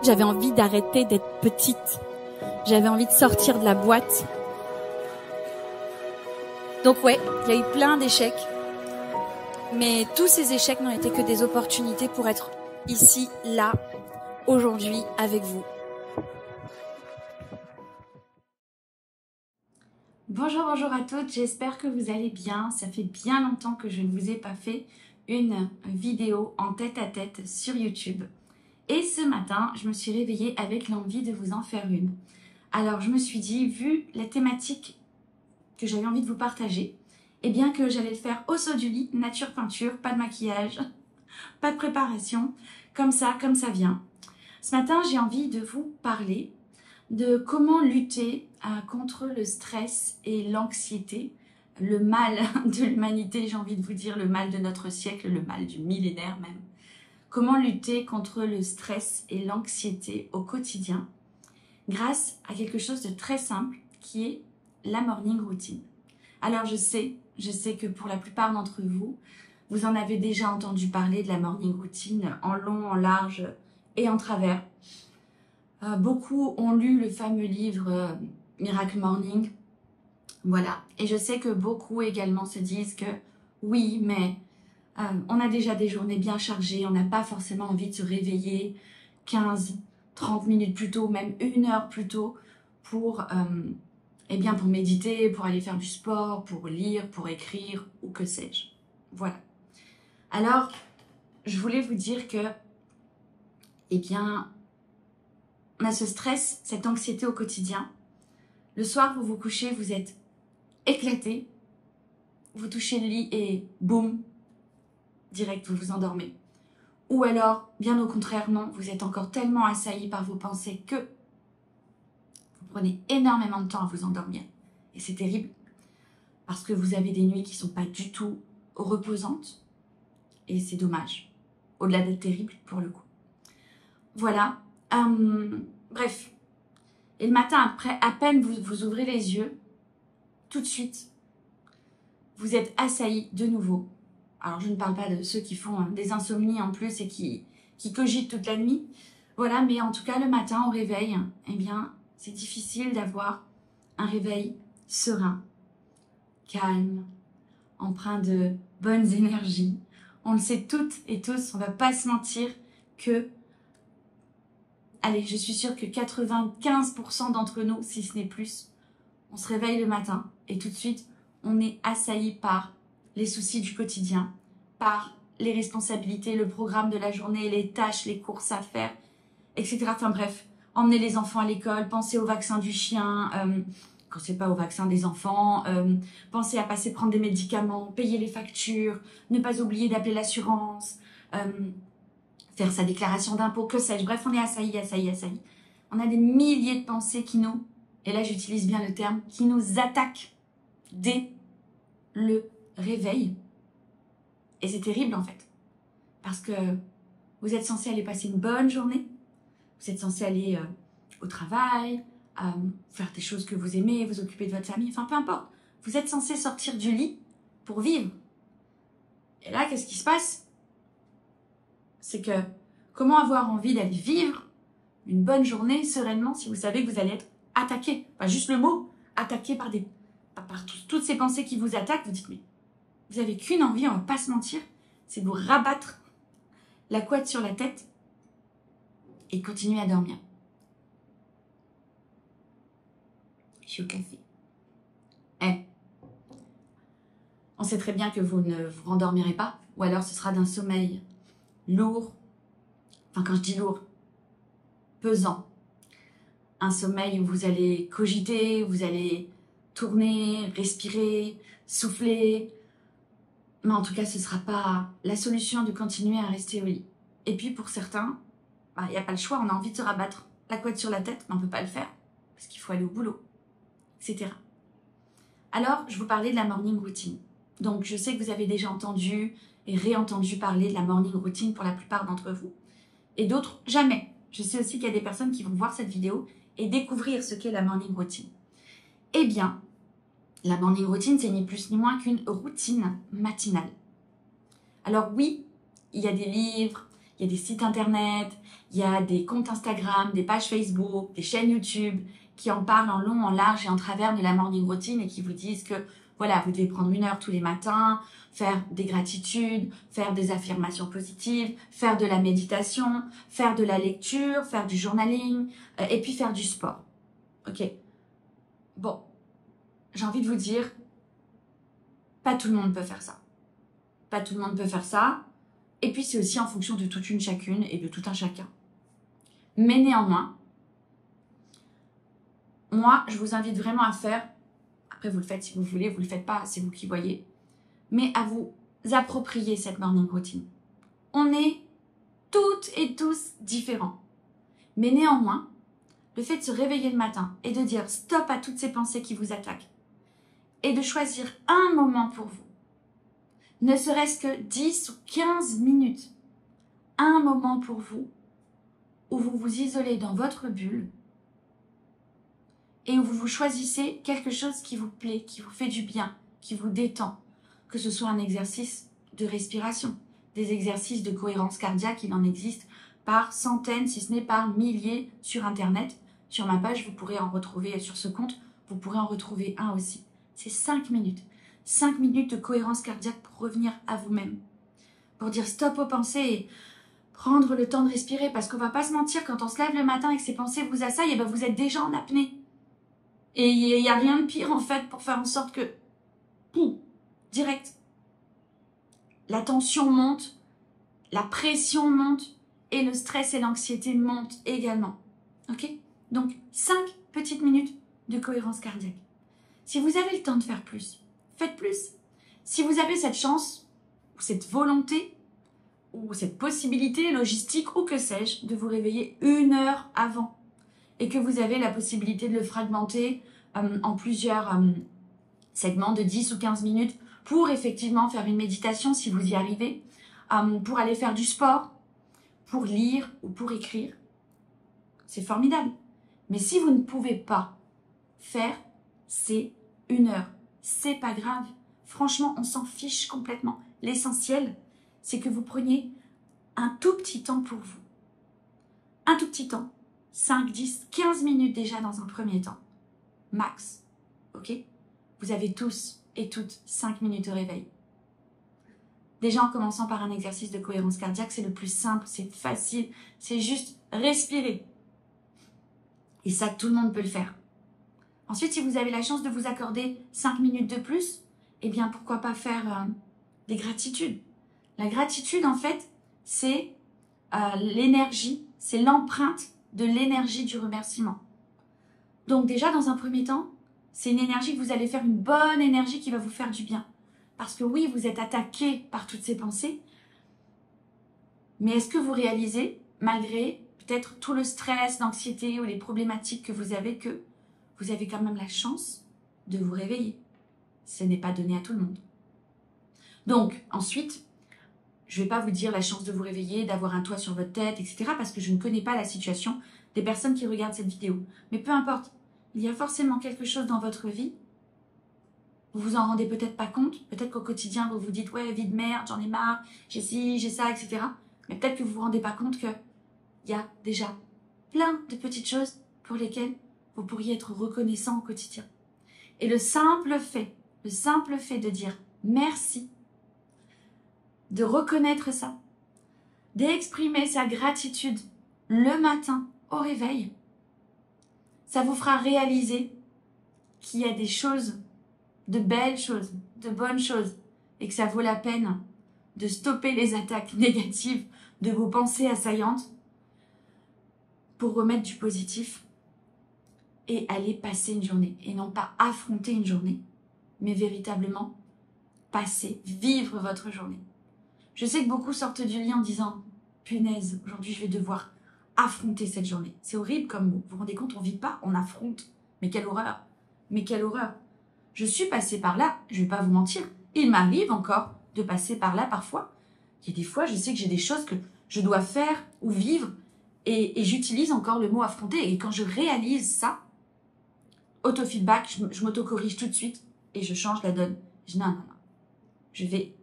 J'avais envie d'arrêter d'être petite. J'avais envie de sortir de la boîte. Donc ouais, il y a eu plein d'échecs. Mais tous ces échecs n'ont été que des opportunités pour être ici, là, aujourd'hui, avec vous. Bonjour à toutes, j'espère que vous allez bien. Ça fait bien longtemps que je ne vous ai pas fait une vidéo en tête-à-tête sur YouTube. Et ce matin, je me suis réveillée avec l'envie de vous en faire une. Alors je me suis dit, vu la thématique que j'avais envie de vous partager, eh bien que j'allais le faire au saut du lit, nature peinture, pas de maquillage, pas de préparation, comme ça vient. Ce matin, j'ai envie de vous parler de comment lutter contre le stress et l'anxiété, le mal de l'humanité, j'ai envie de vous dire, le mal de notre siècle, le mal du millénaire même. Comment lutter contre le stress et l'anxiété au quotidien grâce à quelque chose de très simple qui est la morning routine. Alors je sais que pour la plupart d'entre vous, vous en avez déjà entendu parler de la morning routine en long, en large et en travers. Beaucoup ont lu le fameux livre Miracle Morning. Voilà. Et je sais que beaucoup également se disent que oui, mais on a déjà des journées bien chargées, on n'a pas forcément envie de se réveiller 15, 30 minutes plus tôt, même 1 heure plus tôt pour méditer, pour aller faire du sport, pour lire, pour écrire ou que sais-je. Voilà. Alors, je voulais vous dire que, on a ce stress, cette anxiété au quotidien. Le soir, vous vous couchez, vous êtes éclaté, vous touchez le lit et boum, direct, vous vous endormez. Ou alors, bien au contraire, non, vous êtes encore tellement assailli par vos pensées que vous prenez énormément de temps à vous endormir. Et c'est terrible, parce que vous avez des nuits qui ne sont pas du tout reposantes. Et c'est dommage, au-delà d'être terrible pour le coup. Voilà, bref. Et le matin, après, à peine vous ouvrez les yeux, tout de suite, vous êtes assailli de nouveau. Alors, je ne parle pas de ceux qui font des insomnies en plus et qui cogitent toute la nuit. Voilà, mais en tout cas, le matin, au réveil, eh bien, c'est difficile d'avoir un réveil serein, calme, empreint de bonnes énergies. On le sait toutes et tous, on ne va pas se mentir que, allez, je suis sûre que 95% d'entre nous, si ce n'est plus, on se réveille le matin et tout de suite, on est assailli par les soucis du quotidien, par les responsabilités, le programme de la journée, les tâches, les courses à faire, etc. Enfin bref, emmener les enfants à l'école, penser au vaccin du chien, quand c'est pas au vaccin des enfants, penser à passer prendre des médicaments, payer les factures, ne pas oublier d'appeler l'assurance, faire sa déclaration d'impôt, que sais-je. Bref, on est assailli. On a des milliers de pensées qui nous, et là j'utilise bien le terme, qui nous attaquent dès le réveil. Et c'est terrible en fait. Parce que vous êtes censé aller passer une bonne journée. Vous êtes censé aller au travail, faire des choses que vous aimez, vous occuper de votre famille, enfin peu importe. Vous êtes censé sortir du lit pour vivre. Et là, qu'est-ce qui se passe? C'est que comment avoir envie d'aller vivre une bonne journée sereinement si vous savez que vous allez être attaqué? Enfin, juste le mot, attaqué par toutes ces pensées qui vous attaquent. Vous dites, mais vous n'avez qu'une envie, on ne va pas se mentir, c'est de vous rabattre la couette sur la tête et continuer à dormir. Je suis au café. On sait très bien que vous ne vous rendormirez pas, ou alors ce sera d'un sommeil lourd, enfin quand je dis lourd, pesant. Un sommeil où vous allez cogiter, vous allez tourner, respirer, souffler. Mais en tout cas, ce ne sera pas la solution de continuer à rester au lit. Et puis pour certains, il n'y a pas le choix, on a envie de se rabattre la couette sur la tête, mais on ne peut pas le faire, parce qu'il faut aller au boulot, etc. Alors, je vous parlais de la morning routine. Donc, je sais que vous avez déjà entendu et réentendu parler de la morning routine pour la plupart d'entre vous, et d'autres, jamais. Je sais aussi qu'il y a des personnes qui vont voir cette vidéo et découvrir ce qu'est la morning routine. Eh bien, la morning routine, c'est ni plus ni moins qu'une routine matinale. Alors oui, il y a des livres, Il y a des sites internet, il y a des comptes Instagram, des pages Facebook, des chaînes YouTube qui en parlent en long, en large et en travers de la morning routine et qui vous disent que voilà, vous devez prendre 1 heure tous les matins, faire des gratitudes, faire des affirmations positives, faire de la méditation, faire de la lecture, faire du journaling et puis faire du sport. Ok. Bon, j'ai envie de vous dire, pas tout le monde peut faire ça. Pas tout le monde peut faire ça. Et puis c'est aussi en fonction de toute une chacune et de tout un chacun. Mais néanmoins, moi, je vous invite vraiment à faire, après vous le faites si vous voulez, vous le faites pas, c'est vous qui voyez, mais à vous approprier cette morning routine. On est toutes et tous différents. Mais néanmoins, le fait de se réveiller le matin et de dire stop à toutes ces pensées qui vous attaquent et de choisir un moment pour vous, ne serait-ce que 10 ou 15 minutes, un moment pour vous où vous vous isolez dans votre bulle et où vous choisissez quelque chose qui vous plaît, qui vous fait du bien, qui vous détend, que ce soit un exercice de respiration, des exercices de cohérence cardiaque, il en existe par centaines, si ce n'est par milliers sur Internet. Sur ma page, vous pourrez en retrouver, sur ce compte, vous pourrez en retrouver un aussi. C'est 5 minutes. 5 minutes de cohérence cardiaque pour revenir à vous-même. Pour dire stop aux pensées et prendre le temps de respirer. Parce qu'on va pas se mentir, quand on se lève le matin et que ces pensées vous assaillent, et ben vous êtes déjà en apnée. Et il n'y a rien de pire en fait pour faire en sorte que, poum, direct, la tension monte, la pression monte et le stress et l'anxiété montent également. Ok? Donc 5 petites minutes de cohérence cardiaque. Si vous avez le temps de faire plus, faites plus. Si vous avez cette chance, ou cette volonté, ou cette possibilité logistique, ou que sais-je, de vous réveiller 1 heure avant, et que vous avez la possibilité de le fragmenter en plusieurs segments de 10 ou 15 minutes pour effectivement faire une méditation si vous y arrivez, pour aller faire du sport, pour lire ou pour écrire. C'est formidable. Mais si vous ne pouvez pas faire, c'est 1 heure. C'est pas grave. Franchement, on s'en fiche complètement. L'essentiel, c'est que vous preniez un tout petit temps pour vous. Un tout petit temps. 5, 10, 15 minutes déjà dans un premier temps. Max. Ok? Vous avez tous et toutes 5 minutes au réveil. Déjà en commençant par un exercice de cohérence cardiaque, c'est le plus simple, c'est facile, c'est juste respirer. Et ça, tout le monde peut le faire. Ensuite, si vous avez la chance de vous accorder 5 minutes de plus, eh bien pourquoi pas faire des gratitudes. La gratitude, en fait, c'est l'énergie, c'est l'empreinte de l'énergie du remerciement. Donc déjà, dans un premier temps, c'est une énergie que vous allez faire, une bonne énergie qui va vous faire du bien. Parce que oui, vous êtes attaqué par toutes ces pensées, mais est-ce que vous réalisez, malgré peut-être tout le stress, l'anxiété ou les problématiques que vous avez quand même la chance de vous réveiller. Ce n'est pas donné à tout le monde. Donc, ensuite, je ne vais pas vous dire la chance de vous réveiller, d'avoir un toit sur votre tête, etc. parce que je ne connais pas la situation des personnes qui regardent cette vidéo. Mais peu importe, il y a forcément quelque chose dans votre vie. Vous vous en rendez peut-être pas compte. Peut-être qu'au quotidien, vous vous dites « Ouais, vie de merde, j'en ai marre, j'ai ci, j'ai ça, etc. » Mais peut-être que vous vous rendez pas compte qu'il y a déjà plein de petites choses pour lesquelles vous pourriez être reconnaissant au quotidien. Et le simple fait de dire merci, de reconnaître ça, d'exprimer sa gratitude le matin au réveil, ça vous fera réaliser qu'il y a des choses, de belles choses, de bonnes choses, et que ça vaut la peine de stopper les attaques négatives de vos pensées assaillantes pour remettre du positif et aller passer une journée. Et non pas affronter une journée, mais véritablement passer, vivre votre journée. Je sais que beaucoup sortent du lit en disant « Punaise, aujourd'hui je vais devoir affronter cette journée. » C'est horrible comme mot. Vous vous rendez compte, on ne vit pas, on affronte. Mais quelle horreur! Mais quelle horreur! Je suis passée par là, je ne vais pas vous mentir. Il m'arrive encore de passer par là parfois. Il y a des fois, je sais que j'ai des choses que je dois faire ou vivre et j'utilise encore le mot affronter. Et quand je réalise ça, autofeedback, je m'auto-corrige tout de suite et je change la donne. Je dis non, non, non. Je vais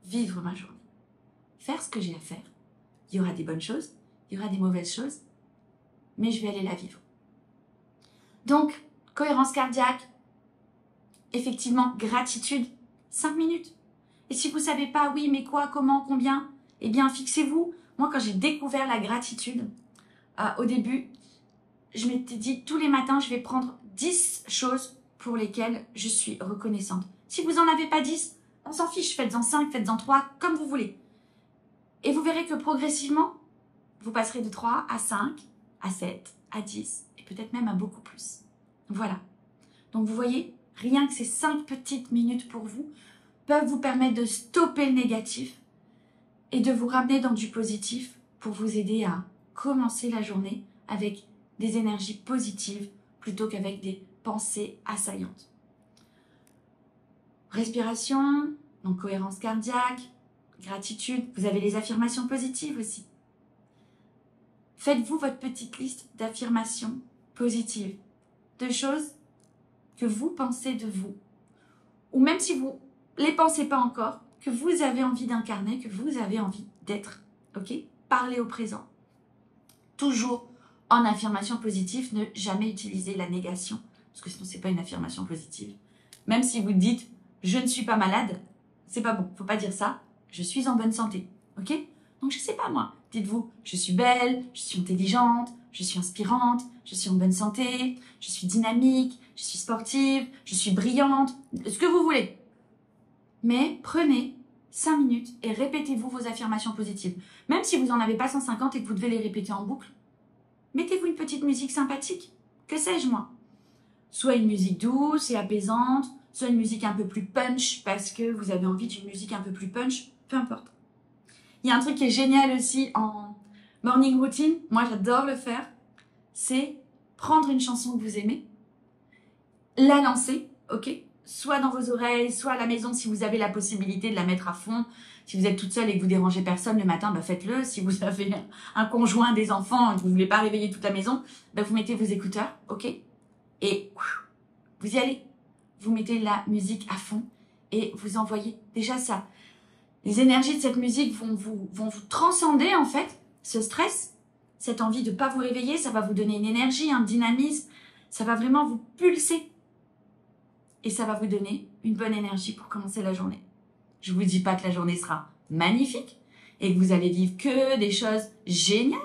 vivre ma journée. Faire ce que j'ai à faire. Il y aura des bonnes choses, il y aura des mauvaises choses, mais je vais aller la vivre. Donc, cohérence cardiaque, effectivement, gratitude, 5 minutes. Et si vous ne savez pas, oui, mais quoi, comment, combien, eh bien, fixez-vous. Moi, quand j'ai découvert la gratitude, au début, je m'étais dit, tous les matins, je vais prendre 10 choses pour lesquelles je suis reconnaissante. Si vous n'en avez pas 10, on s'en fiche, faites-en 5, faites-en 3, comme vous voulez. Et vous verrez que progressivement, vous passerez de 3 à 5, à 7, à 10, et peut-être même à beaucoup plus. Voilà. Donc vous voyez, rien que ces 5 petites minutes pour vous peuvent vous permettre de stopper le négatif et de vous ramener dans du positif pour vous aider à commencer la journée avec des énergies positives plutôt qu'avec des pensées assaillantes. Respiration, donc cohérence cardiaque, gratitude. Vous avez les affirmations positives aussi. Faites-vous votre petite liste d'affirmations positives, de choses que vous pensez de vous. Ou même si vous ne les pensez pas encore, que vous avez envie d'incarner, que vous avez envie d'être. Ok? Parlez au présent. Toujours en affirmation positive, ne jamais utiliser la négation, parce que sinon, ce n'est pas une affirmation positive. Même si vous dites « je ne suis pas malade », c'est pas bon, il ne faut pas dire ça. « Je suis en bonne santé ». Ok? Donc, je ne sais pas moi. Dites-vous « je suis belle, je suis intelligente, je suis inspirante, je suis en bonne santé, je suis dynamique, je suis sportive, je suis brillante », ce que vous voulez. Mais prenez 5 minutes et répétez-vous vos affirmations positives. Même si vous n'en avez pas 150 et que vous devez les répéter en boucle, mettez-vous une petite musique sympathique. Que sais-je moi? Soit une musique douce et apaisante, soit une musique un peu plus punch parce que vous avez envie d'une musique un peu plus punch, peu importe. Il y a un truc qui est génial aussi en morning routine, moi j'adore le faire, c'est prendre une chanson que vous aimez, la lancer, ok? Soit dans vos oreilles, soit à la maison si vous avez la possibilité de la mettre à fond. Si vous êtes toute seule et que vous dérangez personne le matin, bah faites-le. Si vous avez un conjoint, des enfants et que vous ne voulez pas réveiller toute la maison, bah vous mettez vos écouteurs, ok? Et vous y allez. Vous mettez la musique à fond et vous envoyez déjà ça. Les énergies de cette musique vont vous transcender en fait, ce stress, cette envie de ne pas vous réveiller, ça va vous donner une énergie, un dynamisme, ça va vraiment vous pulser. Et ça va vous donner une bonne énergie pour commencer la journée. Je ne vous dis pas que la journée sera magnifique et que vous allez vivre que des choses géniales.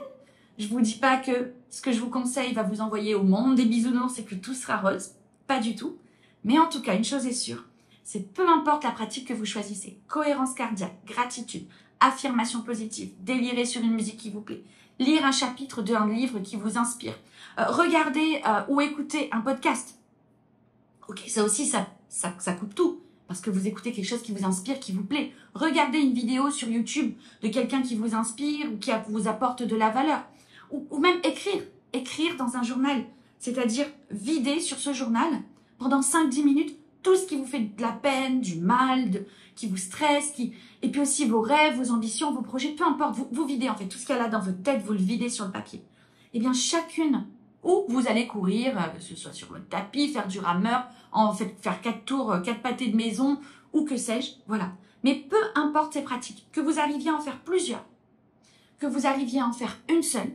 Je ne vous dis pas que ce que je vous conseille va vous envoyer au monde des bisounours et que tout sera rose. Pas du tout. Mais en tout cas, une chose est sûre, c'est peu importe la pratique que vous choisissez, cohérence cardiaque, gratitude, affirmation positive, délirer sur une musique qui vous plaît, lire un chapitre d'un livre qui vous inspire, regarder ou écouter un podcast. Ok, ça aussi, ça coupe tout. Parce que vous écoutez quelque chose qui vous inspire, qui vous plaît. Regardez une vidéo sur YouTube de quelqu'un qui vous inspire ou qui vous apporte de la valeur. Ou même écrire. Écrire dans un journal. C'est-à-dire vider sur ce journal, pendant 5-10 minutes, tout ce qui vous fait de la peine, du mal, qui vous stresse, et puis aussi vos rêves, vos ambitions, vos projets, peu importe. Vous videz en fait. Tout ce qu'il y a là dans votre tête, vous le videz sur le papier. Eh bien, chacune... Ou vous allez courir, que ce soit sur votre tapis, faire du rameur, faire 4 tours, 4 pâtés de maison, ou que sais-je, voilà. Mais peu importe ces pratiques, que vous arriviez à en faire plusieurs, que vous arriviez à en faire une seule,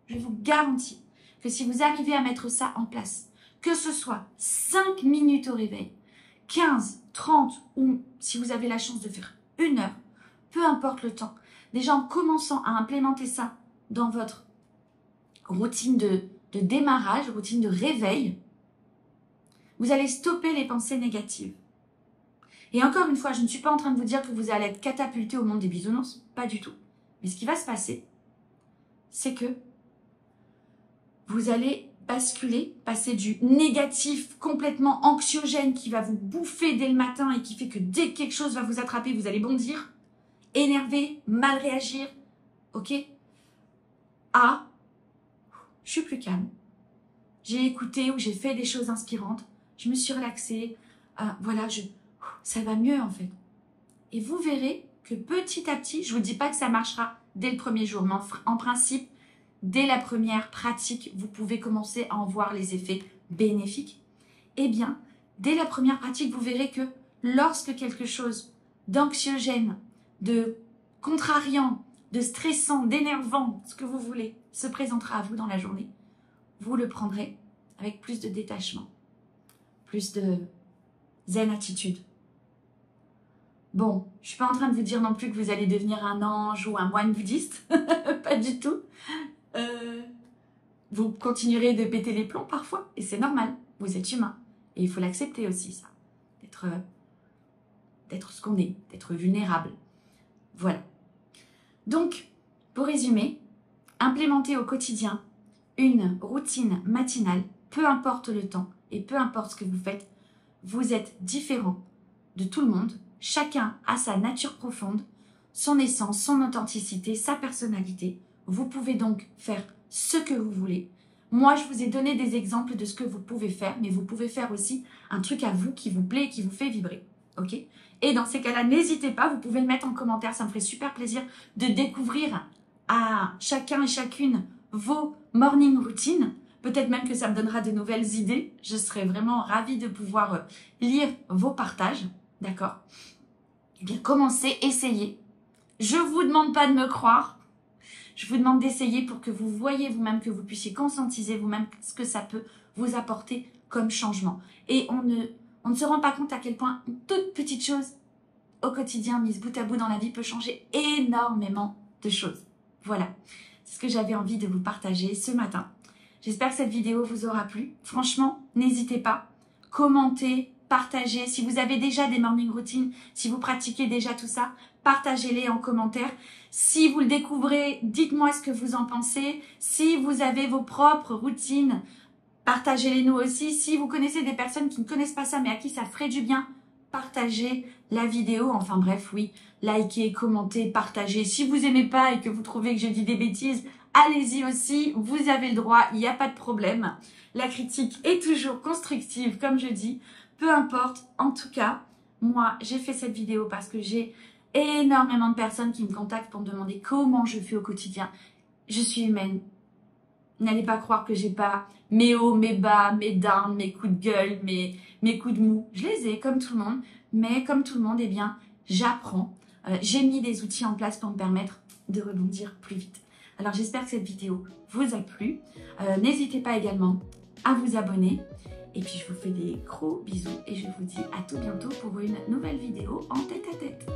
je vous garantis que si vous arrivez à mettre ça en place, que ce soit 5 minutes au réveil, 15, 30, ou si vous avez la chance de faire 1 heure, peu importe le temps, déjà en commençant à implémenter ça dans votre routine de démarrage, routine de réveil, vous allez stopper les pensées négatives. Et encore une fois, je ne suis pas en train de vous dire que vous allez être catapulté au monde des bisounours, pas du tout. Mais ce qui va se passer, c'est que vous allez basculer, passer du négatif complètement anxiogène qui va vous bouffer dès le matin et qui fait que dès que quelque chose va vous attraper, vous allez bondir, énerver, mal réagir, ok, à je suis plus calme. J'ai écouté ou j'ai fait des choses inspirantes. Je me suis relaxée. Voilà, ça va mieux en fait. Et vous verrez que petit à petit, je ne vous dis pas que ça marchera dès le premier jour, mais en principe, dès la première pratique, vous pouvez commencer à en voir les effets bénéfiques. Eh bien, dès la première pratique, vous verrez que lorsque quelque chose d'anxiogène, de contrariant de stressant, d'énervant, ce que vous voulez, se présentera à vous dans la journée, vous le prendrez avec plus de détachement, plus de zen attitude. Bon, je ne suis pas en train de vous dire non plus que vous allez devenir un ange ou un moine bouddhiste, pas du tout. Vous continuerez de péter les plombs parfois, et c'est normal, vous êtes humain. Et il faut l'accepter aussi, ça, d'être ce qu'on est, d'être vulnérable. Voilà. Donc, pour résumer, implémentez au quotidien une routine matinale, peu importe le temps et peu importe ce que vous faites, vous êtes différent de tout le monde. Chacun a sa nature profonde, son essence, son authenticité, sa personnalité. Vous pouvez donc faire ce que vous voulez. Moi, je vous ai donné des exemples de ce que vous pouvez faire, mais vous pouvez faire aussi un truc à vous qui vous plaît et qui vous fait vibrer. Ok ? Et dans ces cas-là, n'hésitez pas, vous pouvez le mettre en commentaire, ça me ferait super plaisir de découvrir à chacun et chacune vos morning routines. Peut-être même que ça me donnera de nouvelles idées. Je serais vraiment ravie de pouvoir lire vos partages. D'accord ? Eh bien, commencez, essayez. Je ne vous demande pas de me croire. Je vous demande d'essayer pour que vous voyez vous-même, que vous puissiez conscientiser vous-même ce que ça peut vous apporter comme changement. Et on ne se rend pas compte à quel point une toute petite chose au quotidien, mise bout à bout dans la vie, peut changer énormément de choses. Voilà, c'est ce que j'avais envie de vous partager ce matin. J'espère que cette vidéo vous aura plu. Franchement, n'hésitez pas, commentez, partagez. Si vous avez déjà des morning routines, si vous pratiquez déjà tout ça, partagez-les en commentaire. Si vous le découvrez, dites-moi ce que vous en pensez. Si vous avez vos propres routines, partagez-les nous aussi. Si vous connaissez des personnes qui ne connaissent pas ça, mais à qui ça ferait du bien, partagez la vidéo. Enfin bref, oui, likez, commentez, partagez. Si vous n'aimez pas et que vous trouvez que je dis des bêtises, allez-y aussi, vous avez le droit, il n'y a pas de problème. La critique est toujours constructive, comme je dis. Peu importe, en tout cas, moi, j'ai fait cette vidéo parce que j'ai énormément de personnes qui me contactent pour me demander comment je fais au quotidien. Je suis humaine. N'allez pas croire que j'ai pas mes hauts, mes bas, mes downs, mes coups de gueule, mes coups de mou. Je les ai comme tout le monde, mais comme tout le monde, eh bien, j'apprends. J'ai mis des outils en place pour me permettre de rebondir plus vite. Alors, j'espère que cette vidéo vous a plu. N'hésitez pas également à vous abonner. Et puis, je vous fais des gros bisous et je vous dis à tout bientôt pour une nouvelle vidéo en tête-à-tête.